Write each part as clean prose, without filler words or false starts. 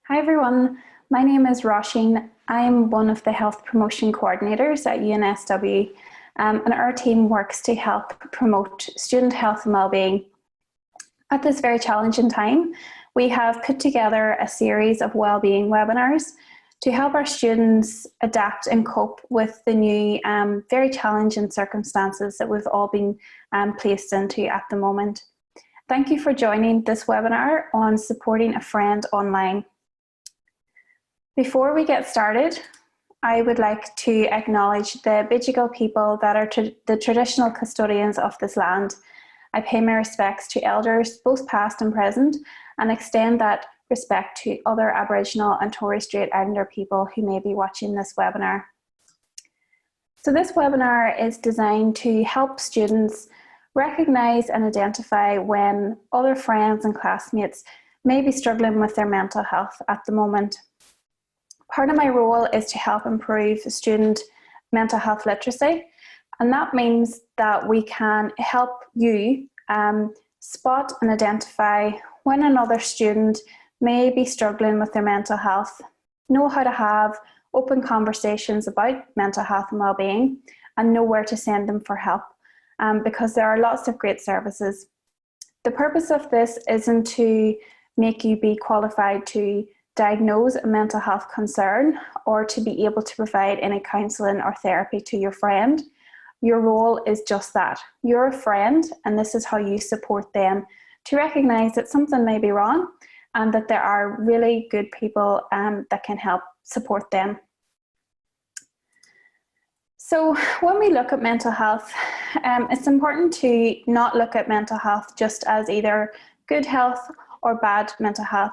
Hi everyone, my name is Roisin. I'm one of the health promotion coordinators at UNSW, and our team works to help promote student health and wellbeing. At this very challenging time, we have put together a series of wellbeing webinars to help our students adapt and cope with the new very challenging circumstances that we've all been placed into at the moment. Thank you for joining this webinar on supporting a friend online. Before we get started, I would like to acknowledge the Bidjigal people that are the traditional custodians of this land. I pay my respects to elders, both past and present, and extend that respect to other Aboriginal and Torres Strait Islander people who may be watching this webinar. So this webinar is designed to help students recognise and identify when other friends and classmates may be struggling with their mental health at the moment. Part of my role is to help improve student mental health literacy, and that means that we can help you spot and identify when another student may be struggling with their mental health, know how to have open conversations about mental health and wellbeing, and know where to send them for help, because there are lots of great services. The purpose of this isn't to make you be qualified to diagnose a mental health concern or to be able to provide any counselling or therapy to your friend. Your role is just that. You're a friend, and this is how you support them to recognise that something may be wrong and that there are really good people that can help support them. So when we look at mental health, it's important to not look at mental health just as either good health or bad mental health.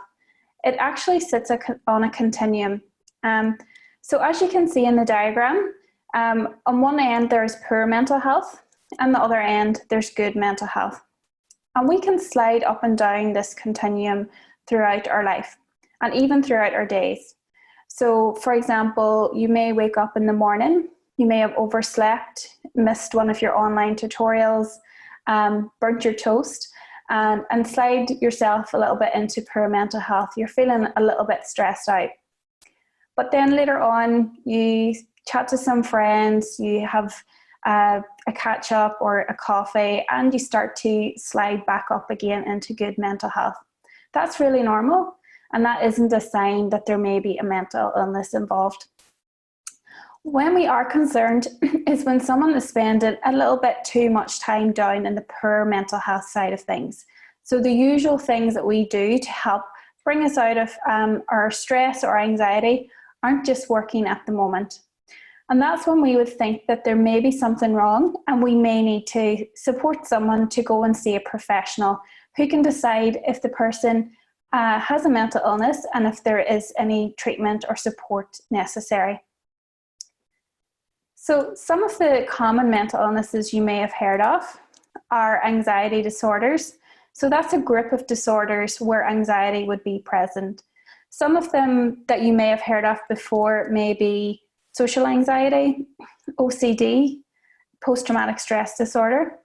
It actually sits on a continuum. So as you can see in the diagram, on one end there's poor mental health, and the other end there's good mental health. And we can slide up and down this continuum throughout our life, and even throughout our days. So for example, you may wake up in the morning, you may have overslept, missed one of your online tutorials, burnt your toast, and slide yourself a little bit into poor mental health. You're feeling a little bit stressed out. But then later on, you chat to some friends, you have a catch up or a coffee, and you start to slide back up again into good mental health. That's really normal, and that isn't a sign that there may be a mental illness involved. When we are concerned is when someone is spending a little bit too much time down in the poor mental health side of things. So the usual things that we do to help bring us out of our stress or anxiety aren't just working at the moment. And that's when we would think that there may be something wrong, and we may need to support someone to go and see a professional who can decide if the person has a mental illness and if there is any treatment or support necessary. So some of the common mental illnesses you may have heard of are anxiety disorders. So that's a group of disorders where anxiety would be present. Some of them that you may have heard of before may be social anxiety, OCD, post-traumatic stress disorder.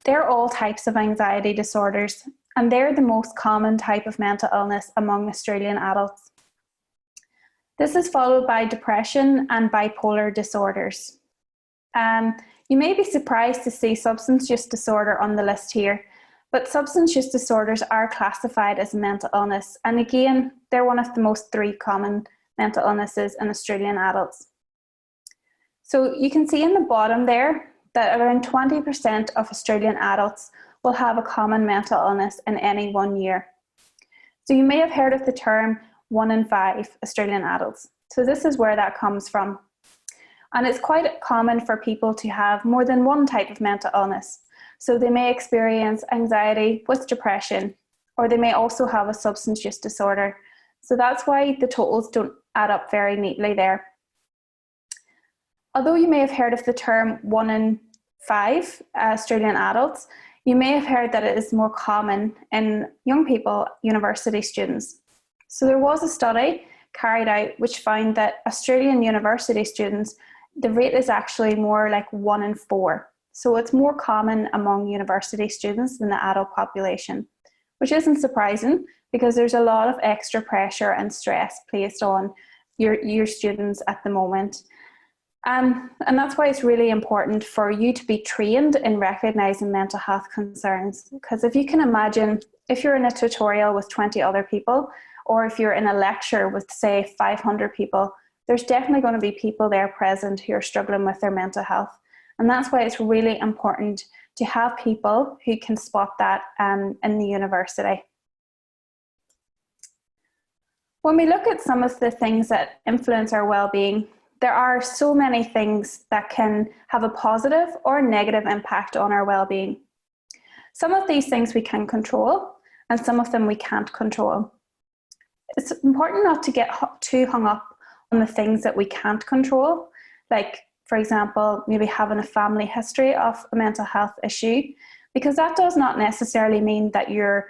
They're all types of anxiety disorders, and they're the most common type of mental illness among Australian adults. This is followed by depression and bipolar disorders. You may be surprised to see substance use disorder on the list here, but substance use disorders are classified as a mental illness, and again, they're one of the most three common mental illnesses in Australian adults. So you can see in the bottom there that around 20% of Australian adults will have a common mental illness in any 1 year. So you may have heard of the term 1 in 5 Australian adults. So this is where that comes from. And it's quite common for people to have more than one type of mental illness. So they may experience anxiety with depression, or they may also have a substance use disorder. So that's why the totals don't add up very neatly there. Although you may have heard of the term 1 in 5 Australian adults, you may have heard that it is more common in young people, university students. So there was a study carried out which found that Australian university students, the rate is actually more like 1 in 4. So it's more common among university students than the adult population. which isn't surprising because there's a lot of extra pressure and stress placed on your students at the moment. And that's why it's really important for you to be trained in recognising mental health concerns. Because if you can imagine, if you're in a tutorial with 20 other people, or if you're in a lecture with, say, 500 people, there's definitely going to be people there present who are struggling with their mental health. And that's why it's really important to have people who can spot that in the university. When we look at some of the things that influence our well-being, there are so many things that can have a positive or negative impact on our well-being. Some of these things we can control, and some of them we can't control. It's important not to get too hung up on the things that we can't control, like, for example, maybe having a family history of a mental health issue, because that does not necessarily mean that you're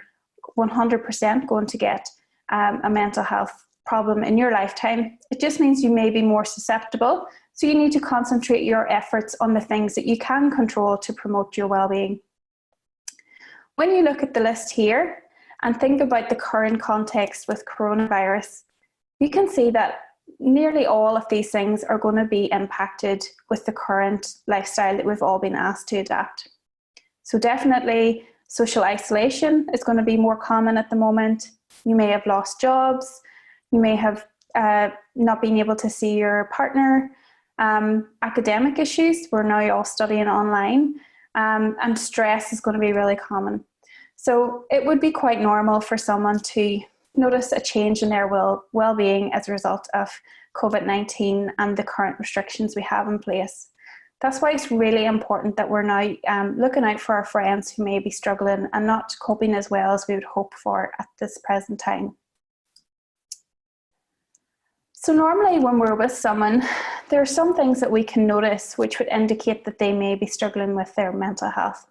100% going to get a mental health problem in your lifetime. It just means you may be more susceptible, so you need to concentrate your efforts on the things that you can control to promote your well-being. When you look at the list here and think about the current context with coronavirus, you can see that nearly all of these things are going to be impacted with the current lifestyle that we've all been asked to adapt. So definitely social isolation is going to be more common at the moment. You may have lost jobs, you may have not been able to see your partner, academic issues, we're now all studying online, and stress is going to be really common. So it would be quite normal for someone to notice a change in their well-being as a result of COVID-19 and the current restrictions we have in place. That's why it's really important that we're now looking out for our friends who may be struggling and not coping as well as we would hope for at this present time. So normally when we're with someone, there are some things that we can notice which would indicate that they may be struggling with their mental health.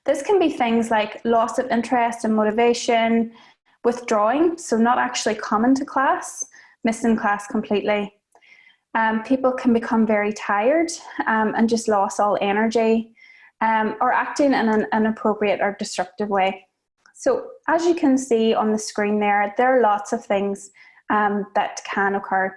This can be things like loss of interest and motivation, withdrawing, so not actually coming to class, missing class completely. People can become very tired and just lost all energy, or acting in an inappropriate or destructive way. So as you can see on the screen there are lots of things that can occur.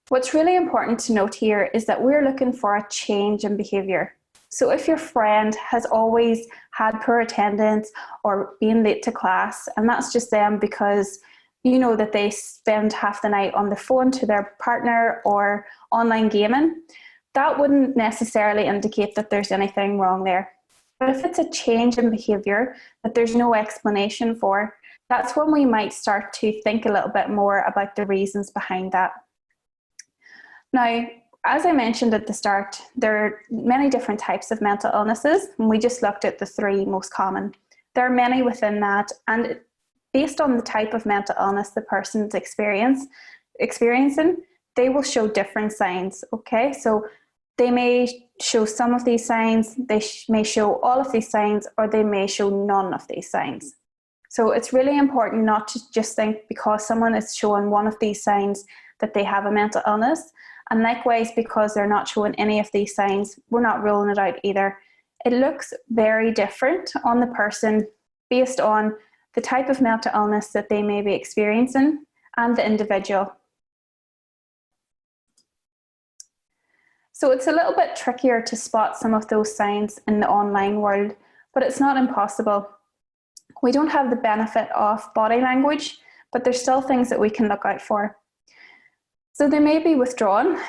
What's really important to note here is that we're looking for a change in behaviour. So if your friend has always had poor attendance or been late to class, and that's just them because you know that they spend half the night on the phone to their partner or online gaming, that wouldn't necessarily indicate that there's anything wrong there. But if it's a change in behaviour that there's no explanation for, that's when we might start to think a little bit more about the reasons behind that. Now, as I mentioned at the start, there are many different types of mental illnesses, and we just looked at the 3 most common. There are many within that, and based on the type of mental illness the person's experiencing, they will show different signs, okay? So they may show some of these signs, they may show all of these signs, or they may show none of these signs. So it's really important not to just think because someone is showing one of these signs that they have a mental illness. And likewise, because they're not showing any of these signs, we're not ruling it out either. It looks very different on the person based on the type of mental illness that they may be experiencing and the individual. So it's a little bit trickier to spot some of those signs in the online world, but it's not impossible. We don't have the benefit of body language, but there's still things that we can look out for. So they may be withdrawn.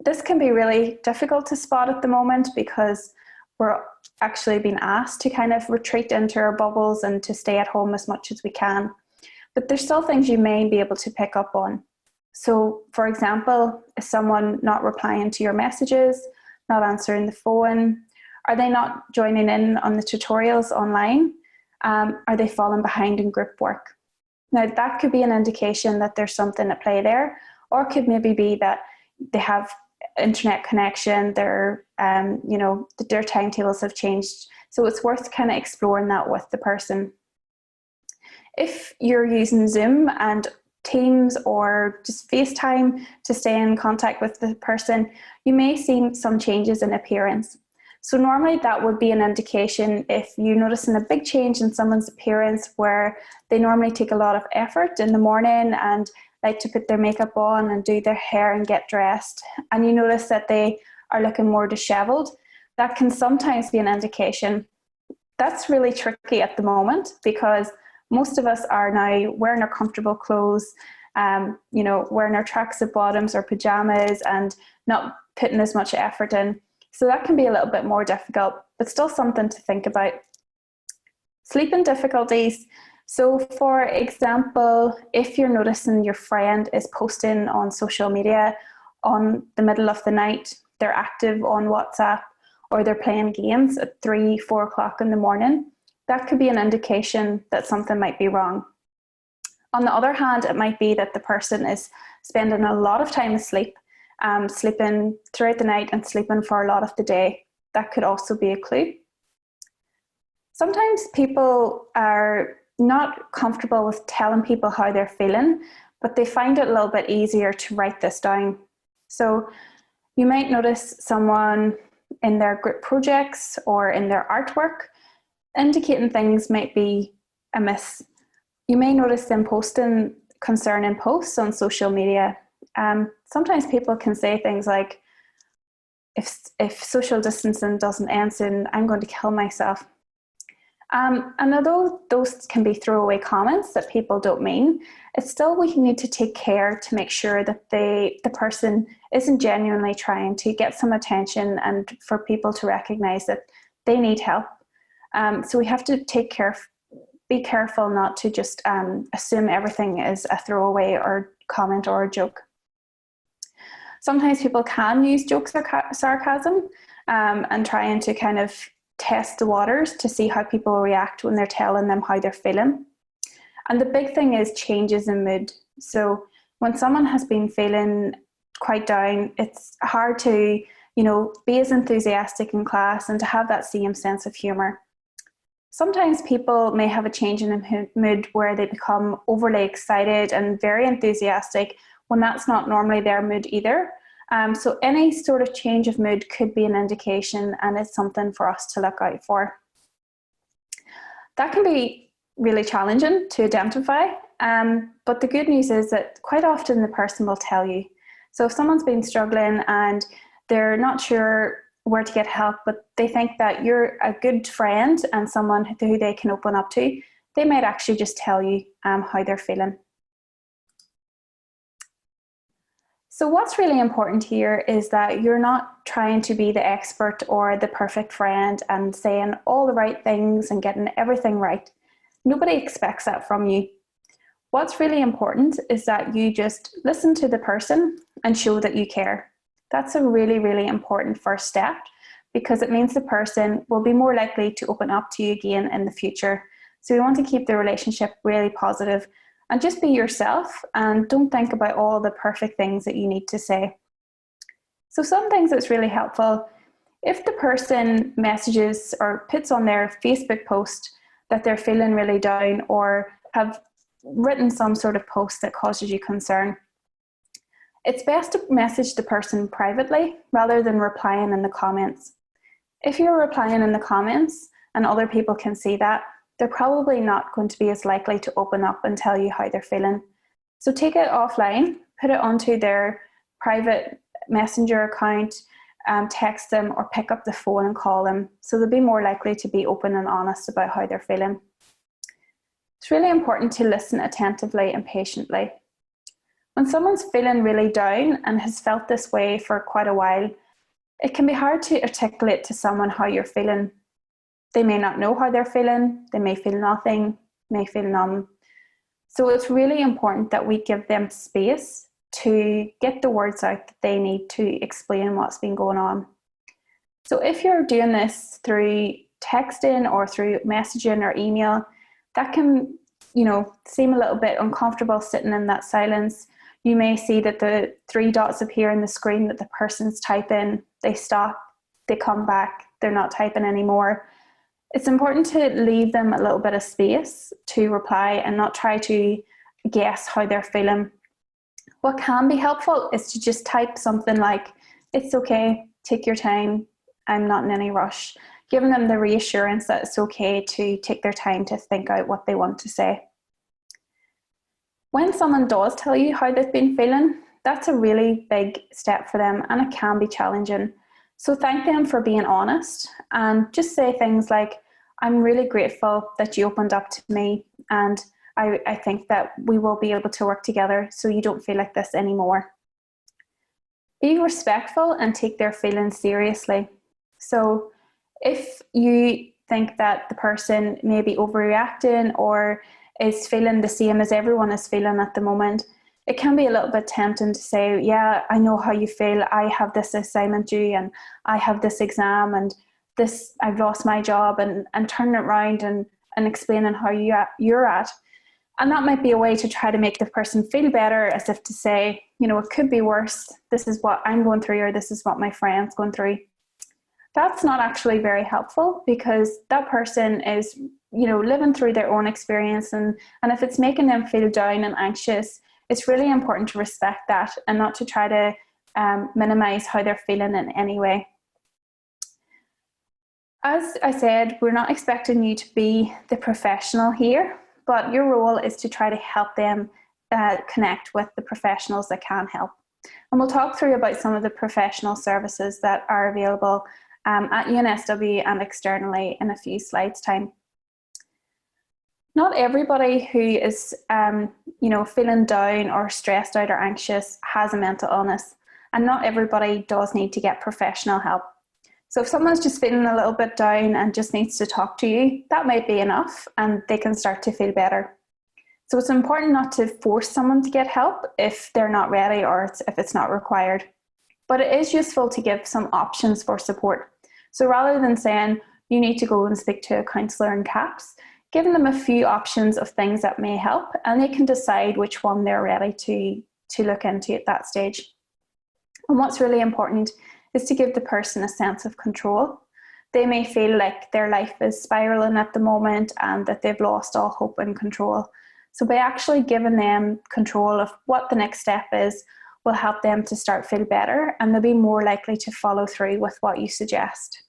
This can be really difficult to spot at the moment because we're actually being asked to kind of retreat into our bubbles and to stay at home as much as we can. But there's still things you may be able to pick up on. So for example, is someone not replying to your messages, not answering the phone? Are they not joining in on the tutorials online? Are they falling behind in group work? Now that could be an indication that there's something at play there, or it could maybe be that they have internet connection, their timetables have changed. So it's worth kind of exploring that with the person. If you're using Zoom and Teams or just FaceTime to stay in contact with the person, you may see some changes in appearance. So normally that would be an indication if you're noticing a big change in someone's appearance where they normally take a lot of effort in the morning and like to put their makeup on and do their hair and get dressed, and you notice that they are looking more disheveled. That can sometimes be an indication. That's really tricky at the moment because most of us are now wearing our comfortable clothes, wearing our tracksuit bottoms or pajamas and not putting as much effort in. So that can be a little bit more difficult, but still something to think about. Sleeping difficulties. So for example, if you're noticing your friend is posting on social media on the middle of the night, they're active on WhatsApp, or they're playing games at 3-4 o'clock in the morning, that could be an indication that something might be wrong. On the other hand, it might be that the person is spending a lot of time asleep, sleeping throughout the night and sleeping for a lot of the day. That could also be a clue. Sometimes people are not comfortable with telling people how they're feeling, but they find it a little bit easier to write this down. So you might notice someone in their group projects or in their artwork indicating things might be amiss. You may notice them posting concerning posts on social media. Sometimes people can say things like, if social distancing doesn't end soon, I'm going to kill myself. And although those can be throwaway comments that people don't mean, it's still we need to take care to make sure that the person isn't genuinely trying to get some attention and for people to recognize that they need help. So we have to be careful not to just assume everything is a throwaway or comment or a joke. Sometimes people can use jokes or sarcasm and trying to kind of test the waters to see how people react when they're telling them how they're feeling. And the big thing is changes in mood. So when someone has been feeling quite down, it's hard to, be as enthusiastic in class and to have that same sense of humor. Sometimes people may have a change in mood where they become overly excited and very enthusiastic when that's not normally their mood either. So any sort of change of mood could be an indication, and it's something for us to look out for. That can be really challenging to identify, but the good news is that quite often the person will tell you. So if someone's been struggling and they're not sure where to get help, but they think that you're a good friend and someone who they can open up to, they might actually just tell you how they're feeling. So what's really important here is that you're not trying to be the expert or the perfect friend and saying all the right things and getting everything right. Nobody expects that from you. What's really important is that you just listen to the person and show that you care. That's a really, really important first step because it means the person will be more likely to open up to you again in the future. So we want to keep the relationship really positive. And just be yourself and don't think about all the perfect things that you need to say. So some things that's really helpful, if the person messages or puts on their Facebook post that they're feeling really down or have written some sort of post that causes you concern, it's best to message the person privately rather than replying in the comments. If you're replying in the comments and other people can see that, they're probably not going to be as likely to open up and tell you how they're feeling. So take it offline, put it onto their private messenger account, text them or pick up the phone and call them. So they'll be more likely to be open and honest about how they're feeling. It's really important to listen attentively and patiently. When someone's feeling really down and has felt this way for quite a while, it can be hard to articulate to someone how you're feeling. They may not know how they're feeling, they may feel nothing, may feel numb. So it's really important that we give them space to get the words out that they need to explain what's been going on. So if you're doing this through texting or through messaging or email, that can, seem a little bit uncomfortable sitting in that silence. You may see that the 3 dots appear on the screen that the person's typing, they stop, they come back, they're not typing anymore. It's important to leave them a little bit of space to reply and not try to guess how they're feeling. What can be helpful is to just type something like, it's okay, take your time, I'm not in any rush. Giving them the reassurance that it's okay to take their time to think out what they want to say. When someone does tell you how they've been feeling, that's a really big step for them, and it can be challenging. So thank them for being honest, and just say things like, I'm really grateful that you opened up to me, and I think that we will be able to work together so you don't feel like this anymore. Be respectful and take their feelings seriously. So if you think that the person may be overreacting or is feeling the same as everyone is feeling at the moment, it can be a little bit tempting to say, yeah, I know how you feel. I have this assignment due, and I have this exam, and this, I've lost my job, and turning it around and explaining how you're at. And that might be a way to try to make the person feel better, as if to say, you know, it could be worse. This is what I'm going through, or this is what my friend's going through. That's not actually very helpful, because that person is, you know, living through their own experience. And if it's making them feel down and anxious, it's really important to respect that and not to try to minimize how they're feeling in any way. As I said, we're not expecting you to be the professional here, but your role is to try to help them connect with the professionals that can help. And we'll talk through about some of the professional services that are available at UNSW and externally in a few slides' time. Not everybody who is you know, feeling down or stressed out or anxious has a mental illness, and not everybody does need to get professional help. So if someone's just feeling a little bit down and just needs to talk to you, that might be enough, and they can start to feel better. So it's important not to force someone to get help if they're not ready or if it's not required. But it is useful to give some options for support. So rather than saying you need to go and speak to a counsellor in caps, giving them a few options of things that may help, and they can decide which one they're ready to look into at that stage. And what's really important is to give the person a sense of control. They may feel like their life is spiraling at the moment and that they've lost all hope and control. So by actually giving them control of what the next step is, will help them to start feel better, and they'll be more likely to follow through with what you suggest.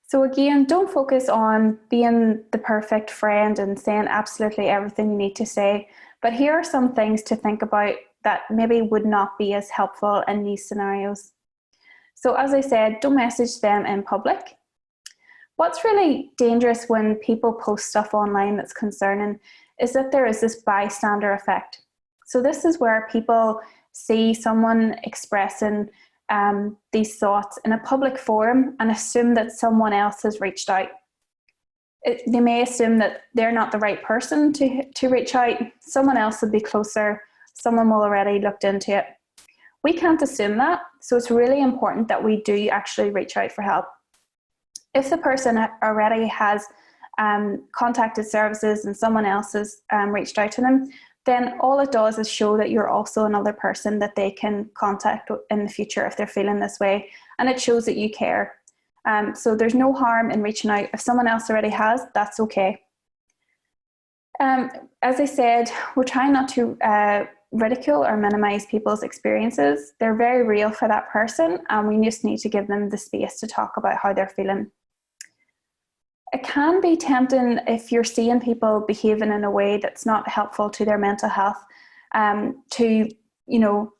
So again, don't focus on being the perfect friend and saying absolutely everything you need to say, but here are some things to think about that maybe would not be as helpful in these scenarios. So as I said, don't message them in public. What's really dangerous when people post stuff online that's concerning is that there is this bystander effect. So this is where people see someone expressing these thoughts in a public forum and assume that someone else has reached out. They may assume that they're not the right person to reach out. Someone else would be closer. Someone will already looked into it. We can't assume that, so it's really important that we do actually reach out for help. If the person already has contacted services and someone else has reached out to them, then all it does is show that you're also another person that they can contact in the future if they're feeling this way, and it shows that you care. So there's no harm in reaching out. If someone else already has, that's okay. As I said, we're trying not to ridicule or minimize people's experiences. They're very real for that person, and we just need to give them the space to talk about how they're feeling. It can be tempting if you're seeing people behaving in a way that's not helpful to their mental health, to, you know,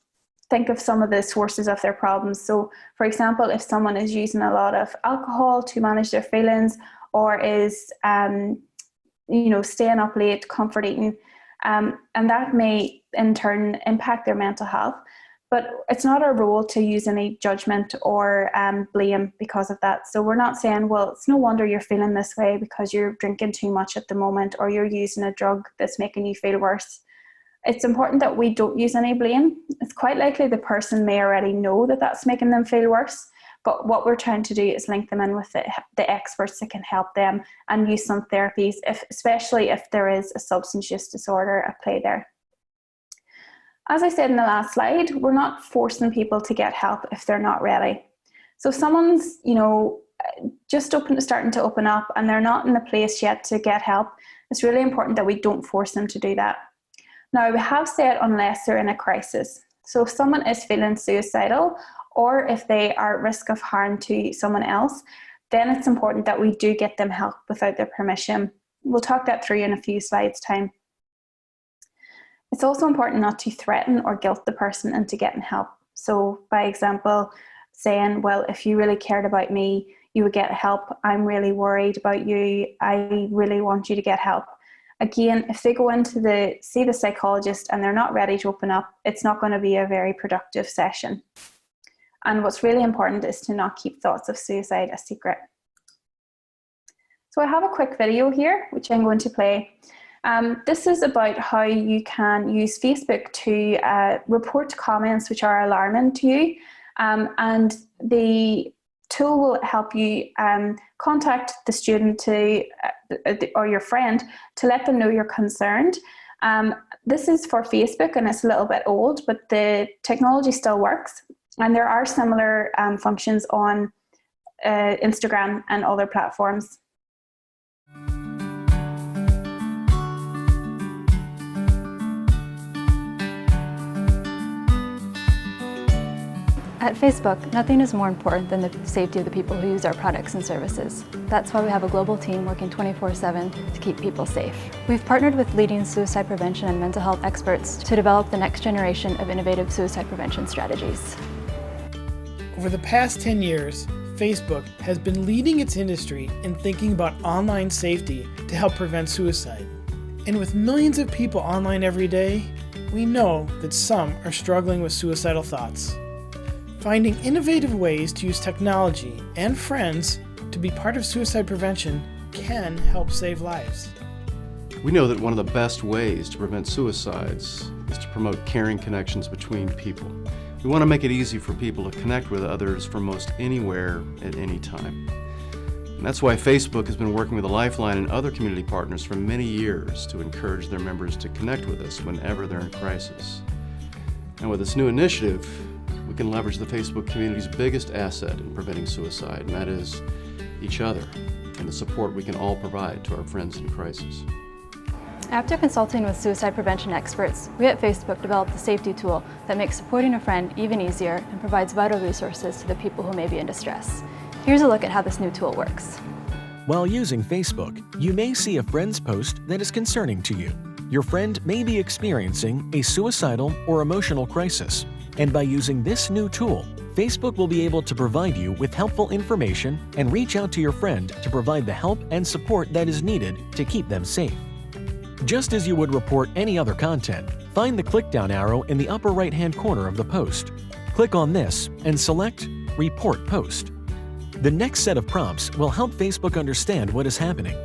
think of some of the sources of their problems. So for example, if someone is using a lot of alcohol to manage their feelings, or is you know, staying up late, comfort eating, and that may in turn impact their mental health. But it's not our role to use any judgment or blame because of that. So we're not saying, well, it's no wonder you're feeling this way because you're drinking too much at the moment, or you're using a drug that's making you feel worse. It's important that we don't use any blame. It's quite likely the person may already know that that's making them feel worse, but what we're trying to do is link them in with the experts that can help them, and use some therapies, especially if there is a substance use disorder at play there. As I said in the last slide, we're not forcing people to get help if they're not ready. So if someone's, you know, just starting to open up and they're not in the place yet to get help, it's really important that we don't force them to do that. Now, we have said unless they're in a crisis. So if someone is feeling suicidal, or if they are at risk of harm to someone else, then it's important that we do get them help without their permission. We'll talk that through in a few slides' time. It's also important not to threaten or guilt the person into getting help. So by example, saying, well, if you really cared about me, you would get help. I'm really worried about you. I really want you to get help. Again, if they go into see the psychologist and they're not ready to open up, it's not going to be a very productive session. And what's really important is to not keep thoughts of suicide a secret. So I have a quick video here, which I'm going to play. This is about how you can use Facebook to report comments which are alarming to you. And the tool will help you contact the student or your friend to let them know you're concerned. This is for Facebook and it's a little bit old, but the technology still works. And there are similar functions on Instagram and other platforms. At Facebook, nothing is more important than the safety of the people who use our products and services. That's why we have a global team working 24/7 to keep people safe. We've partnered with leading suicide prevention and mental health experts to develop the next generation of innovative suicide prevention strategies. Over the past 10 years, Facebook has been leading its industry in thinking about online safety to help prevent suicide. And with millions of people online every day, we know that some are struggling with suicidal thoughts. Finding innovative ways to use technology and friends to be part of suicide prevention can help save lives. We know that one of the best ways to prevent suicides is to promote caring connections between people. We want to make it easy for people to connect with others from most anywhere at any time. And that's why Facebook has been working with the Lifeline and other community partners for many years to encourage their members to connect with us whenever they're in crisis. And with this new initiative, we can leverage the Facebook community's biggest asset in preventing suicide, and that is each other and the support we can all provide to our friends in crisis. After consulting with suicide prevention experts, we at Facebook developed a safety tool that makes supporting a friend even easier and provides vital resources to the people who may be in distress. Here's a look at how this new tool works. While using Facebook, you may see a friend's post that is concerning to you. Your friend may be experiencing a suicidal or emotional crisis. And by using this new tool, Facebook will be able to provide you with helpful information and reach out to your friend to provide the help and support that is needed to keep them safe. Just as you would report any other content, find the click-down arrow in the upper right-hand corner of the post. Click on this and select Report Post. The next set of prompts will help Facebook understand what is happening.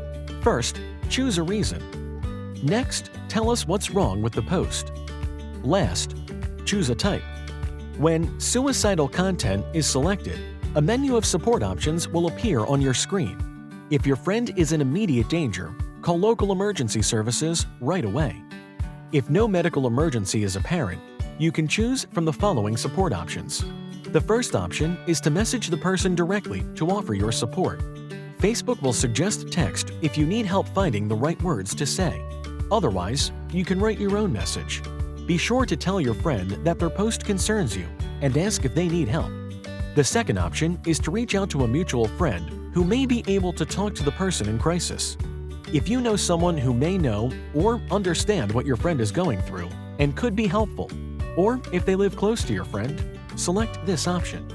First, choose a reason. Next, tell us what's wrong with the post. Last, choose a type. When suicidal content is selected, a menu of support options will appear on your screen. If your friend is in immediate danger, call local emergency services right away. If no medical emergency is apparent, you can choose from the following support options. The first option is to message the person directly to offer your support. Facebook will suggest text if you need help finding the right words to say. Otherwise, you can write your own message. Be sure to tell your friend that their post concerns you and ask if they need help. The second option is to reach out to a mutual friend who may be able to talk to the person in crisis. If you know someone who may know or understand what your friend is going through and could be helpful, or if they live close to your friend, select this option.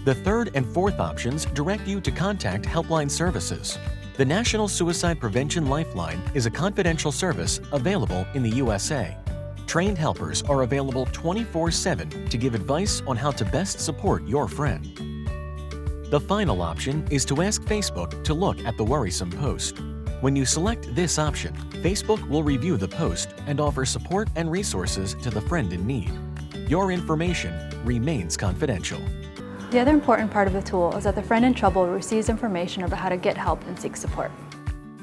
The third and fourth options direct you to contact helpline services. The National Suicide Prevention Lifeline is a confidential service available in the USA. Trained helpers are available 24/7 to give advice on how to best support your friend. The final option is to ask Facebook to look at the worrisome post. When you select this option, Facebook will review the post and offer support and resources to the friend in need. Your information remains confidential. The other important part of the tool is that the friend in trouble receives information about how to get help and seek support.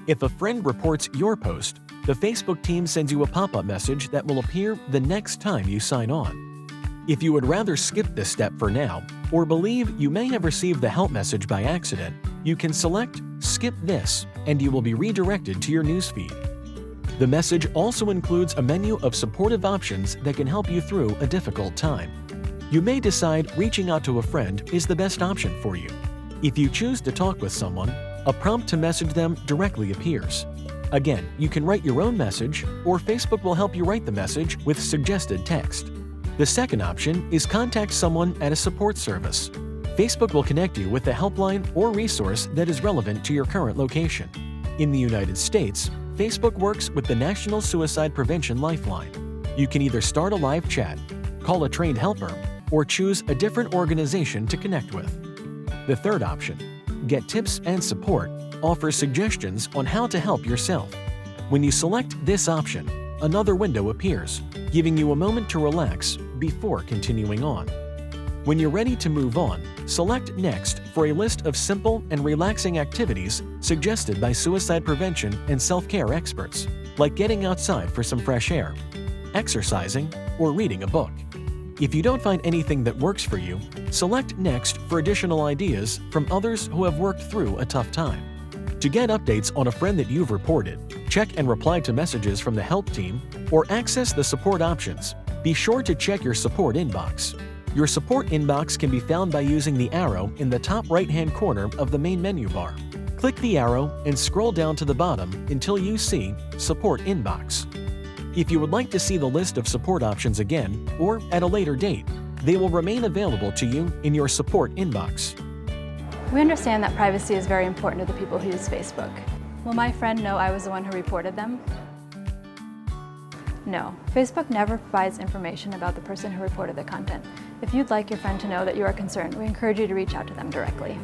If a friend reports your post, the Facebook team sends you a pop-up message that will appear the next time you sign on. If you would rather skip this step for now, or believe you may have received the help message by accident, you can select Skip This, and you will be redirected to your newsfeed. The message also includes a menu of supportive options that can help you through a difficult time. You may decide reaching out to a friend is the best option for you. If you choose to talk with someone, a prompt to message them directly appears. Again, you can write your own message, or Facebook will help you write the message with suggested text. The second option is contact someone at a support service. Facebook will connect you with the helpline or resource that is relevant to your current location. In the United States, Facebook works with the National Suicide Prevention Lifeline. You can either start a live chat, call a trained helper, or choose a different organization to connect with. The third option, Get Tips and Support, offers suggestions on how to help yourself. When you select this option, another window appears, giving you a moment to relax before continuing on. When you're ready to move on, select Next for a list of simple and relaxing activities suggested by suicide prevention and self-care experts, like getting outside for some fresh air, exercising, or reading a book. If you don't find anything that works for you, select Next for additional ideas from others who have worked through a tough time. To get updates on a friend that you've reported, check and reply to messages from the help team, or access the support options, be sure to check your support inbox. Your support inbox can be found by using the arrow in the top right-hand corner of the main menu bar. Click the arrow and scroll down to the bottom until you see Support Inbox. If you would like to see the list of support options again, or at a later date, they will remain available to you in your support inbox. We understand that privacy is very important to the people who use Facebook. Will my friend know I was the one who reported them? No, Facebook never provides information about the person who reported the content. If you'd like your friend to know that you are concerned, we encourage you to reach out to them directly.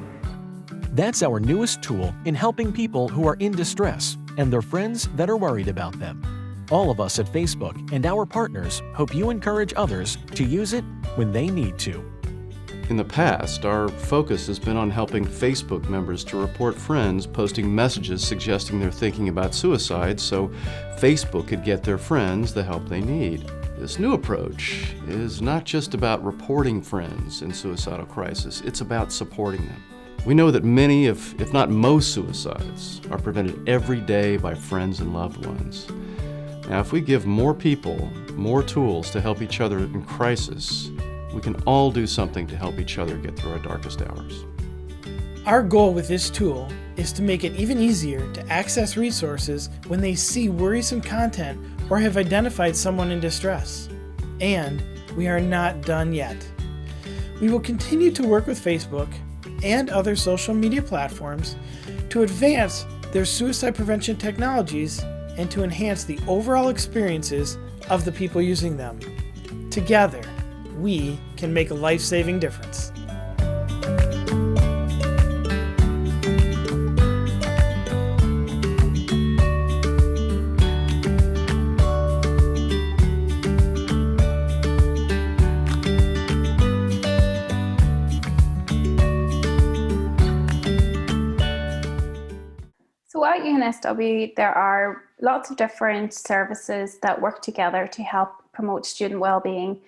That's our newest tool in helping people who are in distress and their friends that are worried about them. All of us at Facebook and our partners hope you encourage others to use it when they need to. In the past, our focus has been on helping Facebook members to report friends posting messages suggesting they're thinking about suicide so Facebook could get their friends the help they need. This new approach is not just about reporting friends in suicidal crisis, it's about supporting them. We know that many, if not most, suicides are prevented every day by friends and loved ones. Now, if we give more people more tools to help each other in crisis, we can all do something to help each other get through our darkest hours. Our goal with this tool is to make it even easier to access resources when they see worrisome content or have identified someone in distress. And we are not done yet. We will continue to work with Facebook and other social media platforms to advance their suicide prevention technologies and to enhance the overall experiences of the people using them. Together, we can make a life-saving difference. So at UNSW, there are lots of different services that work together to help promote student well-being.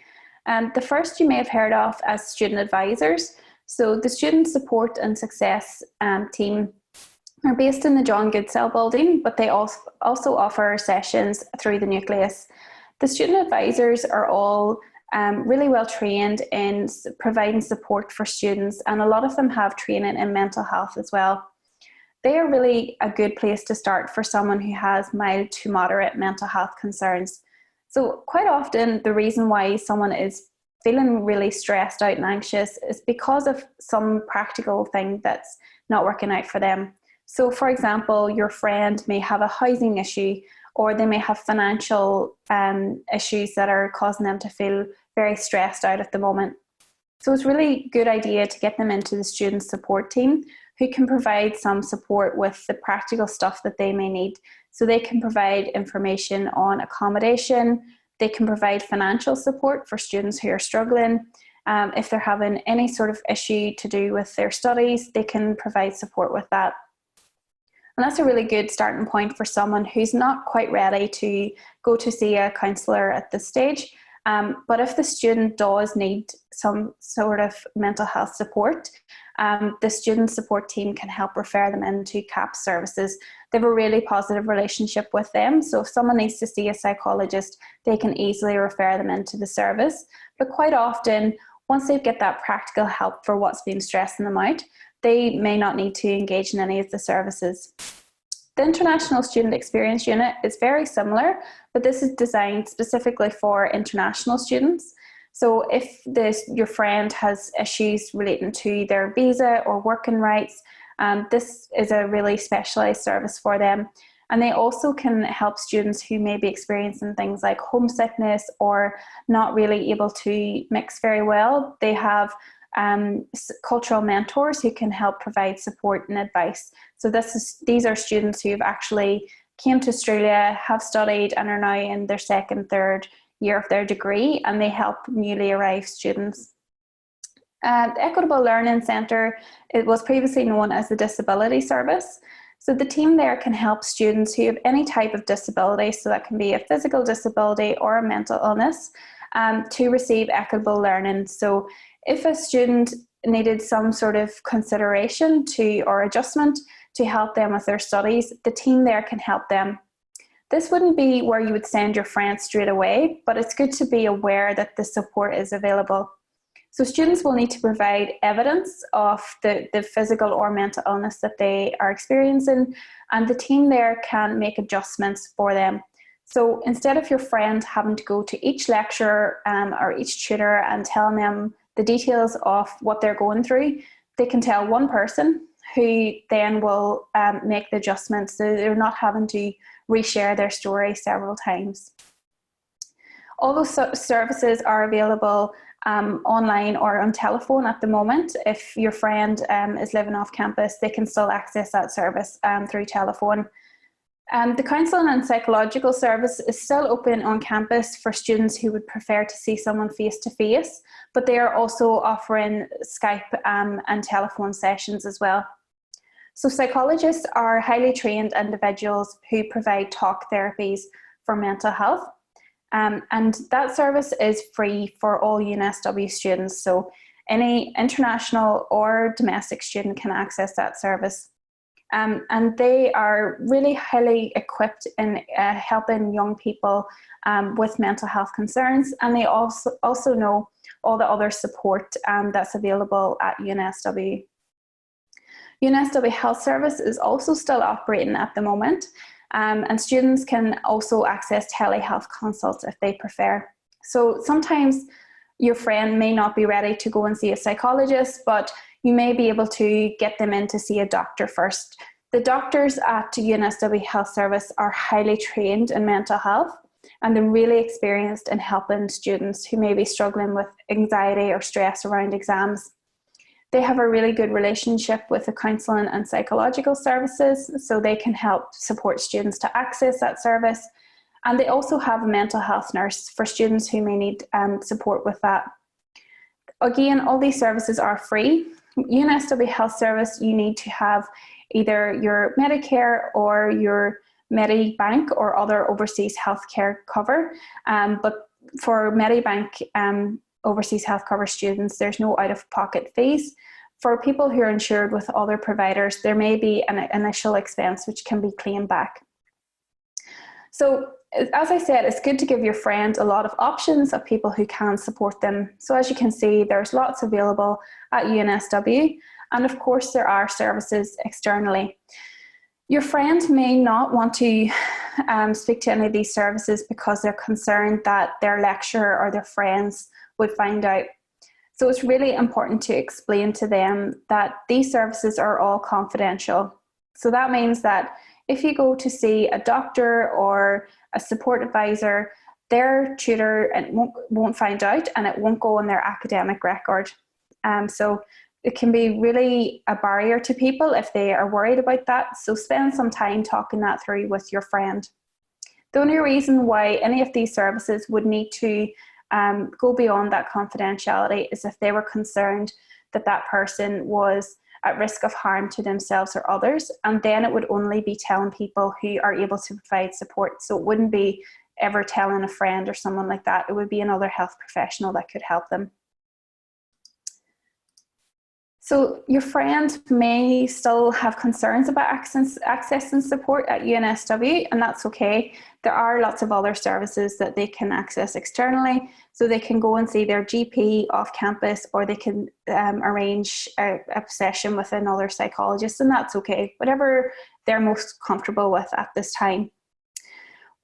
The first you may have heard of as student advisors. So the Student Support and Success team are based in the John Goodsell building, but they also offer sessions through the nucleus. The student advisors are all really well trained in providing support for students, and a lot of them have training in mental health as well. They are really a good place to start for someone who has mild to moderate mental health concerns. So quite often the reason why someone is feeling really stressed out and anxious is because of some practical thing that's not working out for them. So for example, your friend may have a housing issue, or they may have financial issues that are causing them to feel very stressed out at the moment. So it's really a good idea to get them into the student support team, who can provide some support with the practical stuff that they may need. So they can provide information on accommodation, they can provide financial support for students who are struggling. If they're having any sort of issue to do with their studies, they can provide support with that. And that's a really good starting point for someone who's not quite ready to go to see a counsellor at this stage. But if the student does need some sort of mental health support, the student support team can help refer them into CAPS services. They have a really positive relationship with them. So if someone needs to see a psychologist, they can easily refer them into the service. But quite often, once they get that practical help for what's been stressing them out, they may not need to engage in any of the services. The International Student Experience Unit is very similar, but this is designed specifically for international students. So if your friend has issues relating to their visa or working rights, this is a really specialised service for them. And they also can help students who may be experiencing things like homesickness or not really able to mix very well. They have cultural mentors who can help provide support and advice. So these are students who have actually came to Australia, have studied, and are now in their second, third year of their degree, and they help newly arrived students. The Equitable Learning Centre, it was previously known as the Disability Service. So the team there can help students who have any type of disability, so that can be a physical disability or a mental illness, to receive equitable learning. So if a student needed some sort of consideration or adjustment to help them with their studies, the team there can help them. This wouldn't be where you would send your friends straight away, but it's good to be aware that the support is available. So students will need to provide evidence of the physical or mental illness that they are experiencing, and the team there can make adjustments for them. So instead of your friend having to go to each lecturer or each tutor and telling them the details of what they're going through, they can tell one person who then will make the adjustments, so they're not having to reshare their story several times. All those services are available online or on telephone at the moment. If your friend is living off campus, they can still access that service through telephone. The counselling and psychological service is still open on campus for students who would prefer to see someone face-to-face, but they are also offering Skype and telephone sessions as well. So psychologists are highly trained individuals who provide talk therapies for mental health. And that service is free for all UNSW students. So any international or domestic student can access that service. And they are really highly equipped in helping young people with mental health concerns. And they also know all the other support that's available at UNSW. UNSW Health Service is also still operating at the moment. And students can also access telehealth consults if they prefer. So sometimes your friend may not be ready to go and see a psychologist, but you may be able to get them in to see a doctor first. The doctors at UNSW Health Service are highly trained in mental health, and they're really experienced in helping students who may be struggling with anxiety or stress around exams. They have a really good relationship with the counselling and psychological services, so they can help support students to access that service. And they also have a mental health nurse for students who may need support with that. Again, all these services are free. UNSW Health Service, you need to have either your Medicare or your Medibank or other overseas healthcare cover. But for Medibank overseas health cover students, there's no out-of-pocket fees. For people who are insured with other providers, there may be an initial expense which can be claimed back. So as I said, it's good to give your friend a lot of options of people who can support them. So as you can see, there's lots available at UNSW, and of course there are services externally. Your friend may not want to speak to any of these services because they're concerned that their lecturer or their friends would find out. So it's really important to explain to them that these services are all confidential. So that means that if you go to see a doctor or a support advisor, their tutor won't find out, and it won't go on their academic record. So it can be really a barrier to people if they are worried about that. So spend some time talking that through with your friend. The only reason why any of these services would need to go beyond that confidentiality is if they were concerned that that person was at risk of harm to themselves or others, and then it would only be telling people who are able to provide support. So it wouldn't be ever telling a friend or someone like that. It would be another health professional that could help them. So your friend may still have concerns about accessing support at UNSW, and that's okay. There are lots of other services that they can access externally. So they can go and see their GP off campus, or they can arrange a session with another psychologist, and that's okay. Whatever they're most comfortable with at this time.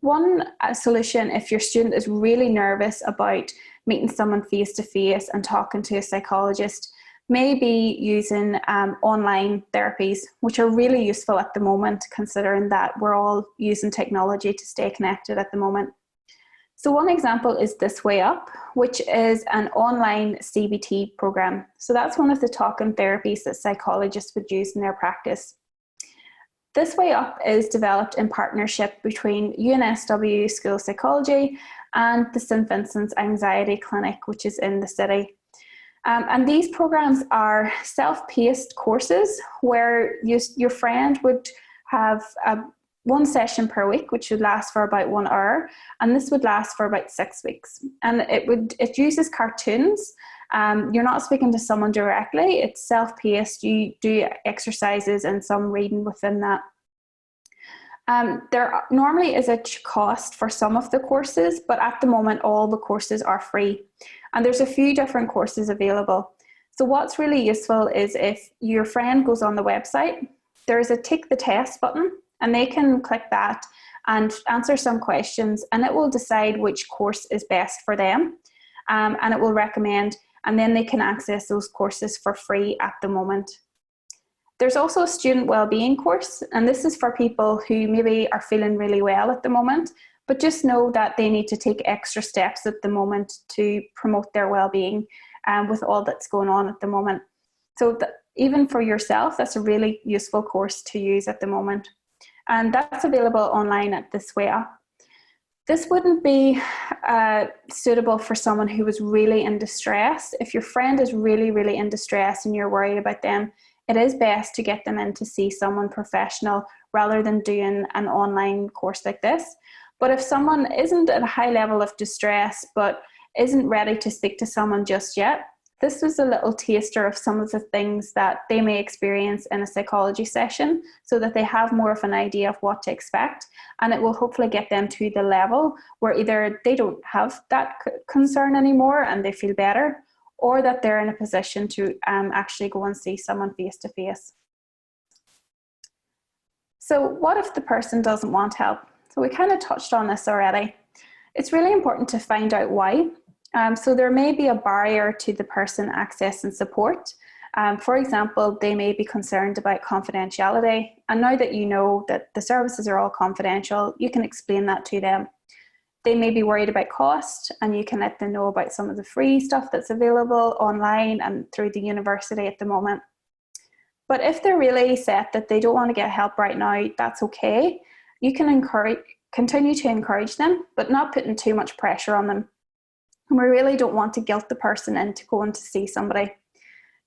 One solution, if your student is really nervous about meeting someone face-to-face and talking to a psychologist, may be using online therapies, which are really useful at the moment, considering that we're all using technology to stay connected at the moment. So one example is This Way Up, which is an online CBT program. So that's one of the talking therapies that psychologists would use in their practice. This Way Up is developed in partnership between UNSW School of Psychology and the St. Vincent's Anxiety Clinic, which is in the city. And these programs are self-paced courses where your friend would have one session per week, which would last for about 1 hour, and this would last for about 6 weeks. And it uses cartoons. You're not speaking to someone directly. It's self-paced. You do exercises and some reading within that. There normally is a cost for some of the courses, but at the moment all the courses are free. And there's a few different courses available. So what's really useful is if your friend goes on the website, there's a tick the test button, and they can click that and answer some questions, and it will decide which course is best for them, and it will recommend, and then they can access those courses for free at the moment. There's also a student wellbeing course, and this is for people who maybe are feeling really well at the moment, but just know that they need to take extra steps at the moment to promote their well-being with all that's going on at the moment. So even for yourself, that's a really useful course to use at the moment. And that's available online at This Way Up. This wouldn't be suitable for someone who was really in distress. If your friend is really, really in distress and you're worried about them, it is best to get them in to see someone professional rather than doing an online course like this. But if someone isn't at a high level of distress but isn't ready to speak to someone just yet, this was a little taster of some of the things that they may experience in a psychology session, so that they have more of an idea of what to expect, and it will hopefully get them to the level where either they don't have that concern anymore and they feel better, or that they're in a position to actually go and see someone face to face. So what if the person doesn't want help? So we kind of touched on this already. It's really important to find out why. So there may be a barrier to the person accessing support. For example, they may be concerned about confidentiality. And now that you know that the services are all confidential, you can explain that to them. They may be worried about cost, and you can let them know about some of the free stuff that's available online and through the university at the moment. But if they're really set that they don't want to get help right now, that's okay. You can continue to encourage them, but not putting too much pressure on them. And we really don't want to guilt the person into going to see somebody.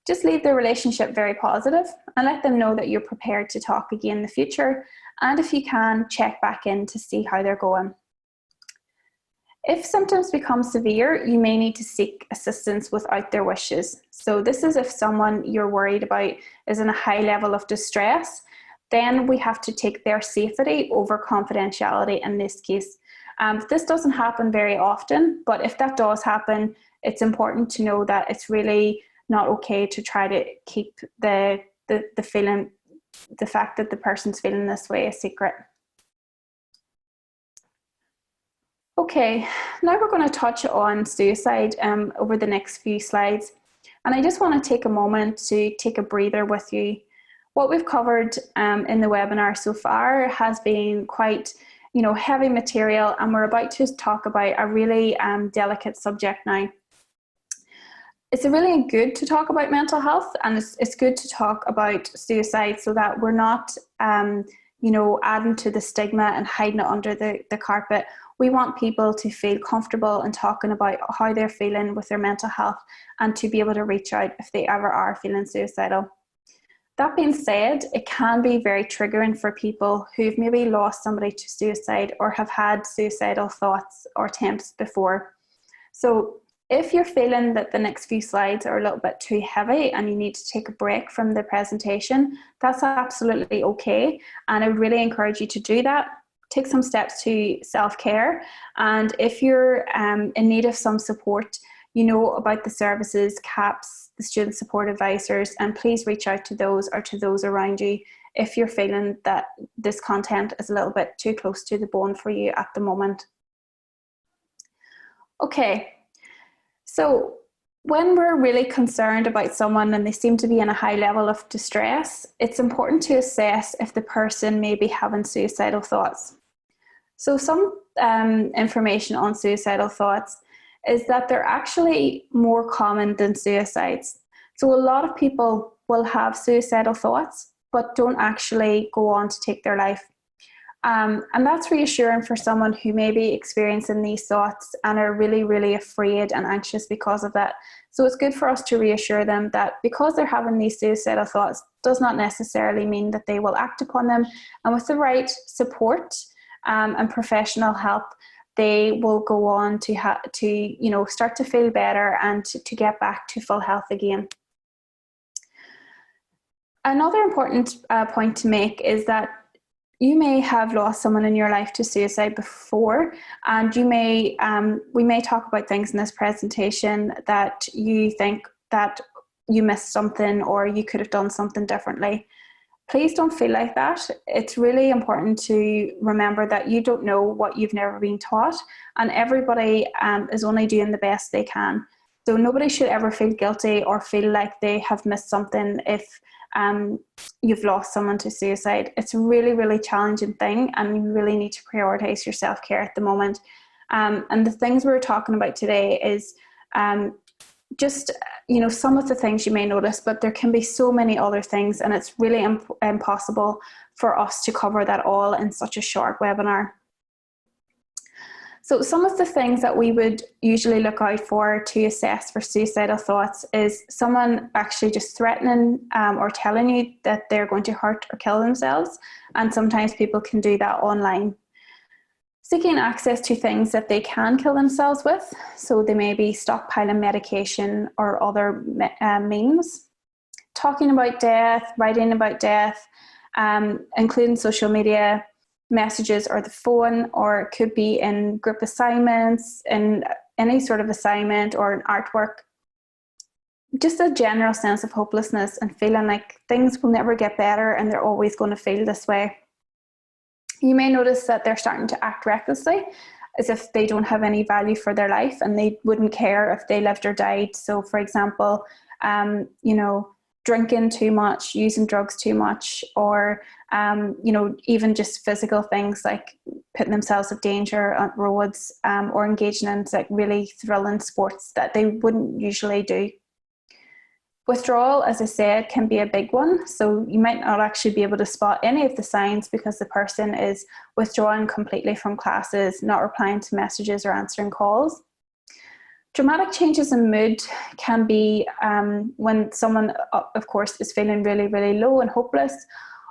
Just leave the relationship very positive and let them know that you're prepared to talk again in the future. And if you can, check back in to see how they're going. If symptoms become severe, you may need to seek assistance without their wishes. So this is if someone you're worried about is in a high level of distress, then we have to take their safety over confidentiality in this case. This doesn't happen very often, but if that does happen, it's important to know that it's really not okay to try to keep the fact that the person's feeling this way a secret. Okay, now we're going to touch on suicide over the next few slides. And I just want to take a moment to take a breather with you. What we've covered in the webinar so far has been quite heavy material, and we're about to talk about a really delicate subject now. It's really good to talk about mental health, and it's good to talk about suicide so that we're not adding to the stigma and hiding it under the carpet. We want people to feel comfortable in talking about how they're feeling with their mental health and to be able to reach out if they ever are feeling suicidal. That being said, it can be very triggering for people who've maybe lost somebody to suicide or have had suicidal thoughts or attempts before. So If you're feeling that the next few slides are a little bit too heavy and you need to take a break from the presentation, that's absolutely okay. And I would really encourage you to do that. Take some steps to self-care. And if you're in need of some support, you know about the services, CAPS, the student support advisors, and please reach out to those or to those around you if you're feeling that this content is a little bit too close to the bone for you at the moment. Okay, so when we're really concerned about someone and they seem to be in a high level of distress, it's important to assess if the person may be having suicidal thoughts. So some information on suicidal thoughts is that they're actually more common than suicides. So a lot of people will have suicidal thoughts, but don't actually go on to take their life. And that's reassuring for someone who may be experiencing these thoughts and are really, really afraid and anxious because of that. So it's good for us to reassure them that because they're having these suicidal thoughts does not necessarily mean that they will act upon them. And with the right support and professional help, they will go on to start to feel better and to get back to full health again. Another important point to make is that you may have lost someone in your life to suicide before, and we may talk about things in this presentation that you think that you missed something or you could have done something differently. Please don't feel like that. It's really important to remember that you don't know what you've never been taught, and everybody is only doing the best they can. So nobody should ever feel guilty or feel like they have missed something if you've lost someone to suicide. It's a really, really challenging thing, and you really need to prioritize your self-care at the moment. And the things we're talking about today is just, some of the things you may notice, but there can be so many other things, and it's really impossible for us to cover that all in such a short webinar. So some of the things that we would usually look out for to assess for suicidal thoughts is someone actually just threatening or telling you that they're going to hurt or kill themselves. And sometimes people can do that online. Seeking access to things that they can kill themselves with. So they may be stockpiling medication or other means. Talking about death, writing about death, including social media, messages or the phone, or it could be in group assignments, in any sort of assignment or an artwork. Just a general sense of hopelessness and feeling like things will never get better and they're always going to feel this way. You may notice that they're starting to act recklessly, as if they don't have any value for their life and they wouldn't care if they lived or died. So for example, drinking too much, using drugs too much, or even just physical things like putting themselves in danger on roads, or engaging in like really thrilling sports that they wouldn't usually do. Withdrawal, as I said, can be a big one. So you might not actually be able to spot any of the signs because the person is withdrawing completely from classes, not replying to messages or answering calls. Dramatic changes in mood can be when someone, of course, is feeling really, really low and hopeless,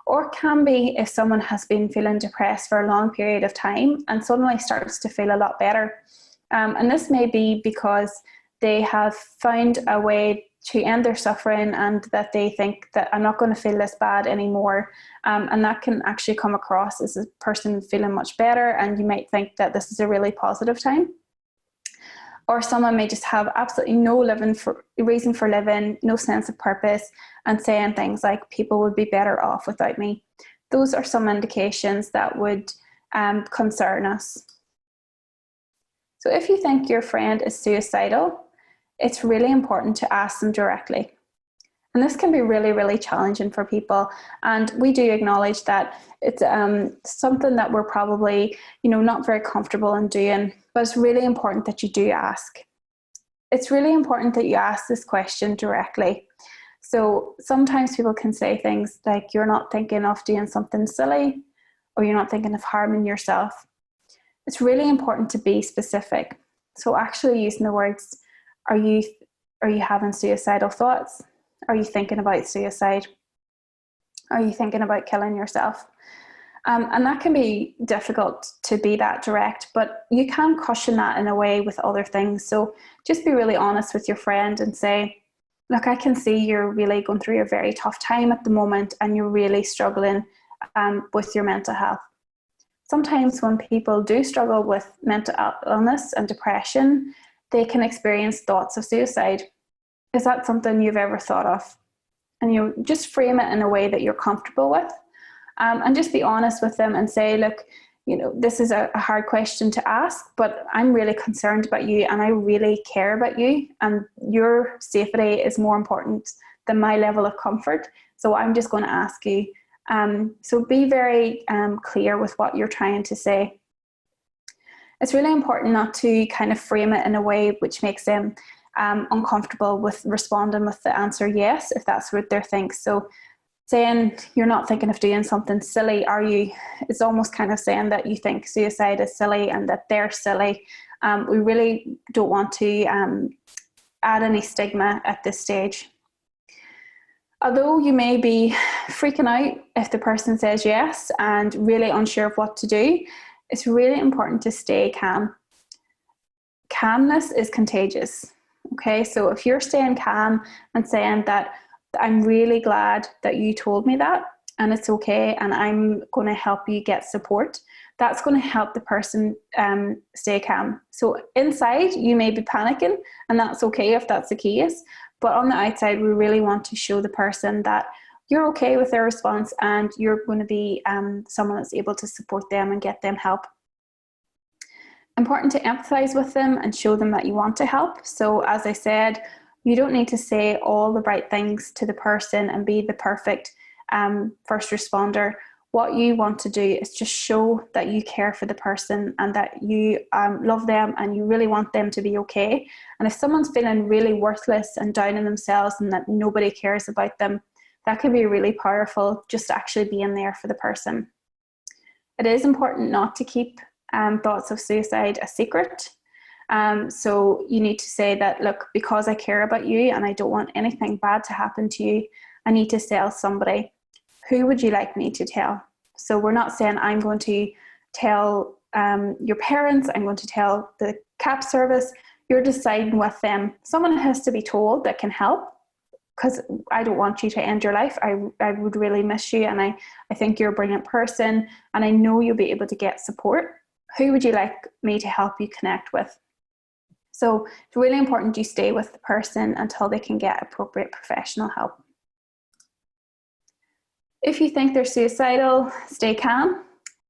or can be if someone has been feeling depressed for a long period of time and suddenly starts to feel a lot better. And this may be because they have found a way to end their suffering and that they think that I'm not going to feel this bad anymore. And that can actually come across as a person feeling much better, and you might think that this is a really positive time. Or someone may just have absolutely no reason for living, no sense of purpose, and saying things like, people would be better off without me. Those are some indications that would concern us. So if you think your friend is suicidal, it's really important to ask them directly. And this can be really, really challenging for people. And we do acknowledge that it's something that we're probably, not very comfortable in doing, but it's really important that you do ask. It's really important that you ask this question directly. So sometimes people can say things like, you're not thinking of doing something silly, or you're not thinking of harming yourself. It's really important to be specific. So actually using the words, are you having suicidal thoughts? Are you thinking about suicide? Are you thinking about killing yourself? And that can be difficult to be that direct, but you can cushion that in a way with other things. So just be really honest with your friend and say, look, I can see you're really going through a very tough time at the moment and you're really struggling with your mental health. Sometimes when people do struggle with mental illness and depression, they can experience thoughts of suicide. Is that something you've ever thought of? And you just frame it in a way that you're comfortable with. And just be honest with them and say, look, this is a hard question to ask, but I'm really concerned about you and I really care about you, and your safety is more important than my level of comfort. So I'm just going to ask you. So be very clear with what you're trying to say. It's really important not to kind of frame it in a way which makes them uncomfortable with responding with the answer yes, if that's what they think. So saying you're not thinking of doing something silly, are you? It's almost kind of saying that you think suicide is silly and that they're silly. We really don't want to add any stigma at this stage. Although you may be freaking out if the person says yes and really unsure of what to do, it's really important to stay calm. Calmness is contagious. Okay, so if you're staying calm and saying that I'm really glad that you told me that and it's okay and I'm going to help you get support, that's going to help the person stay calm. So inside you may be panicking, and that's okay if that's the case, but on the outside we really want to show the person that you're okay with their response and you're going to be someone that's able to support them and get them help. Important to empathize with them and show them that you want to help. So as I said, you don't need to say all the right things to the person and be the perfect first responder. What you want to do is just show that you care for the person and that you love them and you really want them to be okay. And if someone's feeling really worthless and down on themselves and that nobody cares about them, that can be really powerful, just actually being there for the person. It is important not to keep thoughts of suicide a secret. So you need to say that, look, because I care about you and I don't want anything bad to happen to you, I need to tell somebody. Who would you like me to tell? So we're not saying I'm going to tell your parents, I'm going to tell the CAP service. You're deciding with them. Someone has to be told that can help, because I don't want you to end your life. I would really miss you, and I think you're a brilliant person and I know you'll be able to get support. Who would you like me to help you connect with? So it's really important you stay with the person until they can get appropriate professional help. If you think they're suicidal, stay calm.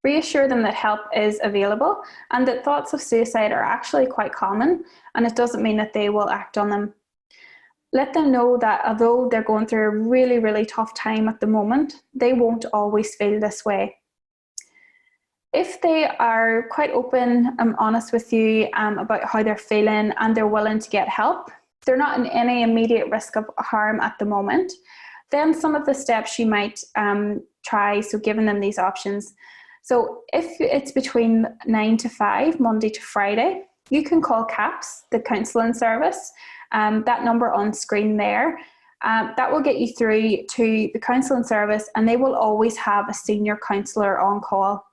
Reassure them that help is available and that thoughts of suicide are actually quite common, and it doesn't mean that they will act on them. Let them know that although they're going through a really, really tough time at the moment, they won't always feel this way. If they are quite open and honest with you about how they're feeling and they're willing to get help, they're not in any immediate risk of harm at the moment, then some of the steps you might try, so giving them these options. So if it's between 9 to 5, Monday to Friday, you can call CAPS, the counselling service, that number on screen there. That will get you through to the counselling service, and they will always have a senior counsellor on call.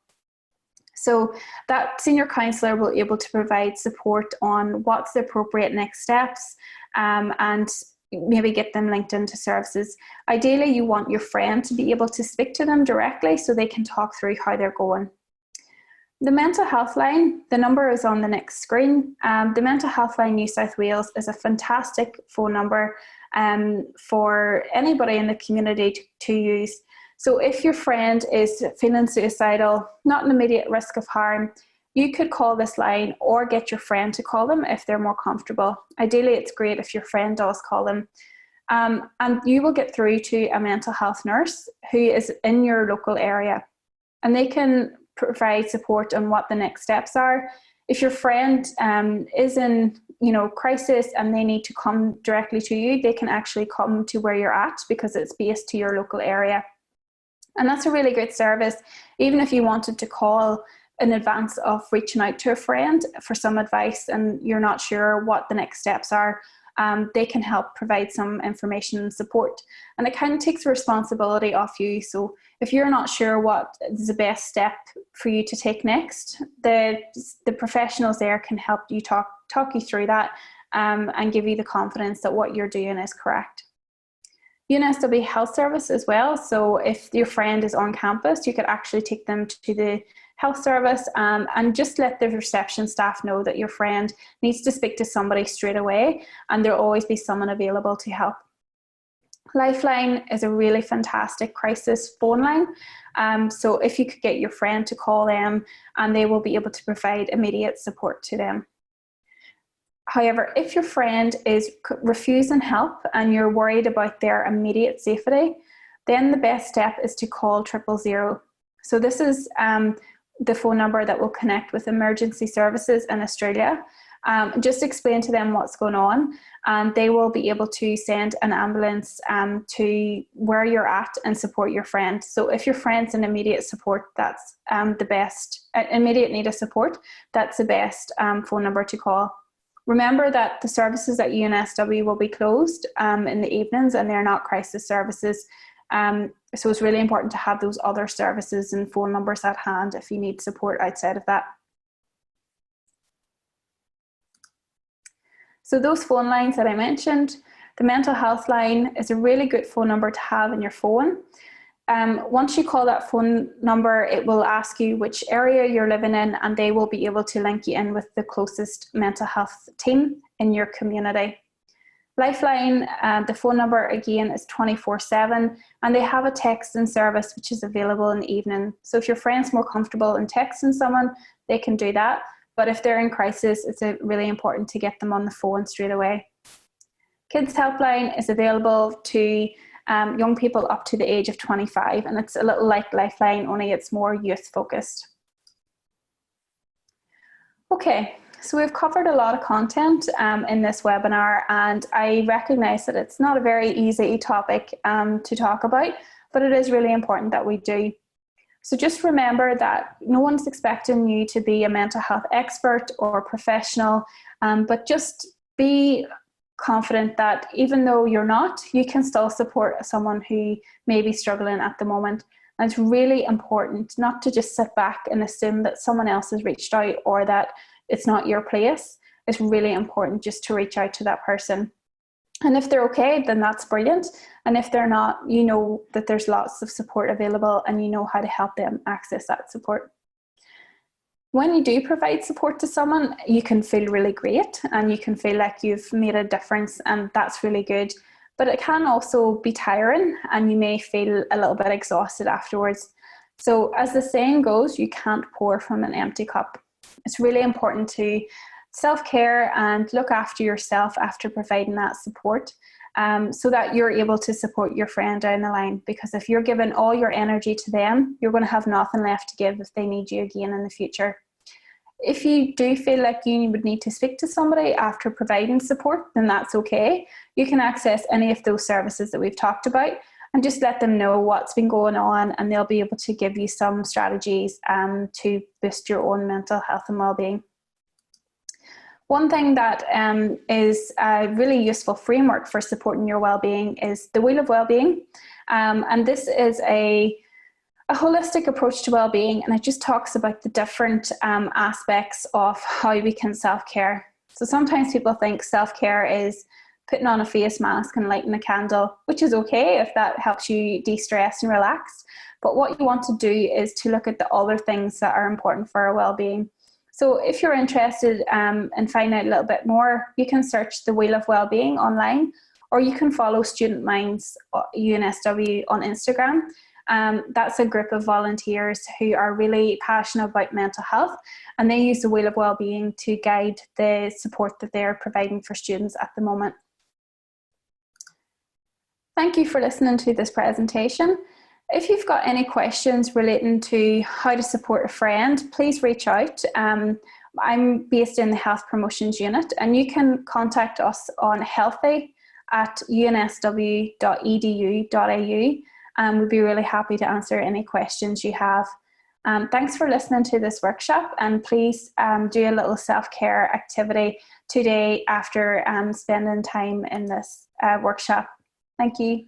So that senior counsellor will be able to provide support on what's the appropriate next steps and maybe get them linked into services. Ideally, you want your friend to be able to speak to them directly so they can talk through how they're going. The mental health line, the number is on the next screen. The mental health line New South Wales is a fantastic phone number for anybody in the community to use. So if your friend is feeling suicidal, not an immediate risk of harm, you could call this line or get your friend to call them if they're more comfortable. Ideally, it's great if your friend does call them. And you will get through to a mental health nurse who is in your local area, and they can provide support on what the next steps are. If your friend is in crisis and they need to come directly to you, they can actually come to where you're at because it's based to your local area. And that's a really great service. Even if you wanted to call in advance of reaching out to a friend for some advice and you're not sure what the next steps are, they can help provide some information and support. And it kind of takes responsibility off you. So if you're not sure what is the best step for you to take next, the professionals there can help you talk you through that, and give you the confidence that what you're doing is correct. UNSW Health Service as well. So if your friend is on campus, you could actually take them to the health service, and just let the reception staff know that your friend needs to speak to somebody straight away, and there'll always be someone available to help. Lifeline is a really fantastic crisis phone line. So if you could get your friend to call them, and they will be able to provide immediate support to them. However, if your friend is refusing help and you're worried about their immediate safety, then the best step is to call 000. So this is the phone number that will connect with emergency services in Australia. Just explain to them what's going on, and they will be able to send an ambulance to where you're at and support your friend. So if your friend's in immediate support, that's the best, immediate need of support, that's the best phone number to call. Remember that the services at UNSW will be closed in the evenings, and they're not crisis services. So it's really important to have those other services and phone numbers at hand if you need support outside of that. So those phone lines that I mentioned, the mental health line is a really good phone number to have in your phone. Once you call that phone number, it will ask you which area you're living in, and they will be able to link you in with the closest mental health team in your community. Lifeline, the phone number again is 24/7, and they have a texting service which is available in the evening. So if your friend's more comfortable in texting someone, they can do that. But if they're in crisis, it's really important to get them on the phone straight away. Kids Helpline is available to young people up to the age of 25, and it's a little like Lifeline, only it's more youth focused. Okay, so we've covered a lot of content in this webinar, and I recognize that it's not a very easy topic to talk about, but it is really important that we do. So just remember that no one's expecting you to be a mental health expert or professional, but just be confident that even though you're not, you can still support someone who may be struggling at the moment. And it's really important not to just sit back and assume that someone else has reached out or that it's not your place. It's really important just to reach out to that person. And if they're okay, then that's brilliant. And if they're not, you know that there's lots of support available, and you know how to help them access that support. When you do provide support to someone, you can feel really great, and you can feel like you've made a difference, and that's really good. But it can also be tiring, and you may feel a little bit exhausted afterwards. So as the saying goes, you can't pour from an empty cup. It's really important to self-care and look after yourself after providing that support, so that you're able to support your friend down the line. Because if you're giving all your energy to them, you're going to have nothing left to give if they need you again in the future. If you do feel like you would need to speak to somebody after providing support, then that's okay. You can access any of those services that we've talked about and just let them know what's been going on, and they'll be able to give you some strategies to boost your own mental health and well-being. One thing that is a really useful framework for supporting your well-being is the Wheel of Wellbeing. And this is a holistic approach to well-being, and it just talks about the different aspects of how we can self-care. So sometimes people think self-care is putting on a face mask and lighting a candle, which is okay if that helps you de-stress and relax. But what you want to do is to look at the other things that are important for our well-being. So if you're interested in finding out a little bit more, you can search the Wheel of Wellbeing online, or you can follow Student Minds UNSW on Instagram. That's a group of volunteers who are really passionate about mental health, and they use the Wheel of Wellbeing to guide the support that they're providing for students at the moment. Thank you for listening to this presentation. If you've got any questions relating to how to support a friend, please reach out. I'm based in the Health Promotions Unit, and you can contact us on healthy@unsw.edu.au, and we'd be really happy to answer any questions you have. Thanks for listening to this workshop, and please do a little self-care activity today after spending time in this workshop. Thank you.